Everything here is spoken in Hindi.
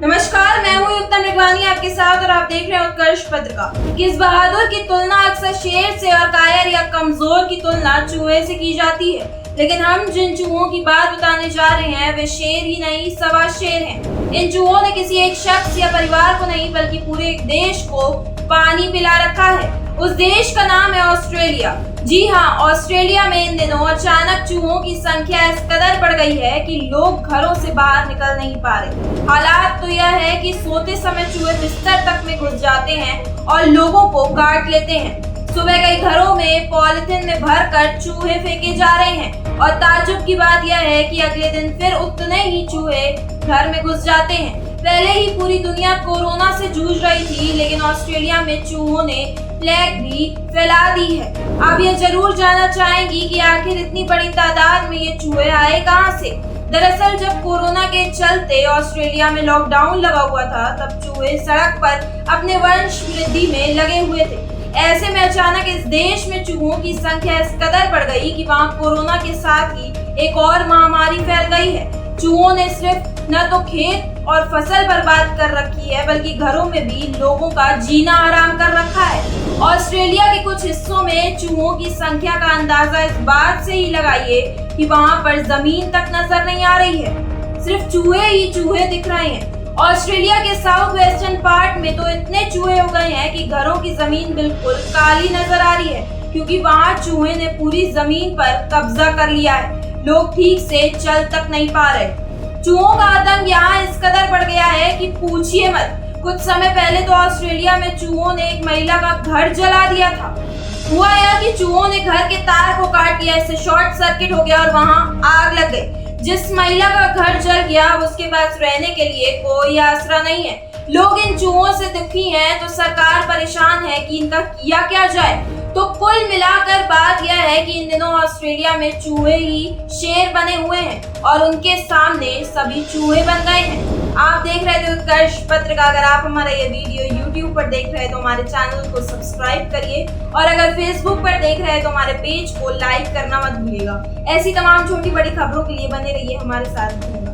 नमस्कार, मैं हूँ युक्ता निगवानी आपके साथ और आप देख रहे हैं उत्कर्ष पत्रिका। किस बहादुर की तुलना अक्सर शेर से और कायर या कमजोर की तुलना चूहे से की जाती है, लेकिन हम जिन चूहों की बात बताने जा रहे हैं वे शेर ही नहीं सवा शेर हैं। इन चूहों ने किसी एक शख्स या परिवार को नहीं बल्कि पूरे एक देश को पानी पिला रखा है। उस देश का नाम है ऑस्ट्रेलिया। जी हाँ, ऑस्ट्रेलिया में इन दिनों अचानक चूहों की संख्या इस कदर बढ़ गई है कि लोग घरों से बाहर निकल नहीं पा रहे। हालात तो यह है कि सोते समय चूहे बिस्तर तक में घुस जाते हैं और लोगों को काट लेते हैं। सुबह कई घरों में पॉलिथीन में भरकर चूहे फेंके जा रहे हैं और ताज्जुब की बात यह है कि अगले दिन फिर उतने ही चूहे घर में घुस जाते हैं। पहले ही पूरी दुनिया कोरोना से जूझ रही थी, लेकिन ऑस्ट्रेलिया में चूहों ने प्लेग भी फैला दी है। आप ये जरूर जानना चाहेंगी कि आखिर इतनी बड़ी तादाद में ये चूहे आए कहां से। दरअसल जब कोरोना के चलते ऑस्ट्रेलिया में लॉकडाउन लगा हुआ था, तब चूहे सड़क पर अपने वंश वृद्धि में लगे हुए थे। ऐसे में अचानक इस देश में चूहों की संख्या इस कदर बढ़ गई कि वहाँ कोरोना के साथ ही एक और महामारी फैल गई है। चूहों ने सिर्फ न तो खेत और फसल बर्बाद कर रखी है, बल्कि घरों में भी लोगों का जीना आराम कर रखा है। ऑस्ट्रेलिया के कुछ हिस्सों में चूहों की संख्या का अंदाजा इस बात से ही लगाइए कि वहाँ पर जमीन तक नजर नहीं आ रही है, सिर्फ चूहे ही चूहे दिख रहे हैं। ऑस्ट्रेलिया के साउथ वेस्टर्न पार्ट में तो इतने चूहे हो गए हैं कि घरों की जमीन बिल्कुल काली नजर आ रही है, क्योंकि वहाँ चूहे ने पूरी जमीन पर कब्जा कर लिया है। लोग ठीक से चल तक नहीं पा रहे। चूहों का आतंक यहाँ इस कदर बढ़ गया है कि पूछिए मत। कुछ समय पहले तो ऑस्ट्रेलिया में चूहों ने एक महिला का घर जला दिया था। हुआ यह कि चूहों ने घर के तार को काट लिया, इससे शॉर्ट सर्किट हो गया और वहाँ आग लग गई। जिस महिला का घर जल गया उसके पास रहने के लिए कोई आसरा नहीं है। लोग इन चूहों से दुखी हैं तो सरकार परेशान है कि इनका किया क्या जाए। तो कुल मिलाकर बात यह है कि इन दिनों ऑस्ट्रेलिया में चूहे ही शेर बने हुए हैं और उनके सामने सभी चूहे बन गए हैं। आप देख रहे थे उत्कर्ष पत्रिका। अगर आप हमारा ये वीडियो YouTube पर देख रहे हैं तो हमारे चैनल को सब्सक्राइब करिए और अगर Facebook पर देख रहे हैं तो हमारे पेज को लाइक करना मत भूलिएगा। ऐसी तमाम छोटी बड़ी खबरों के लिए बने रहिए हमारे साथ।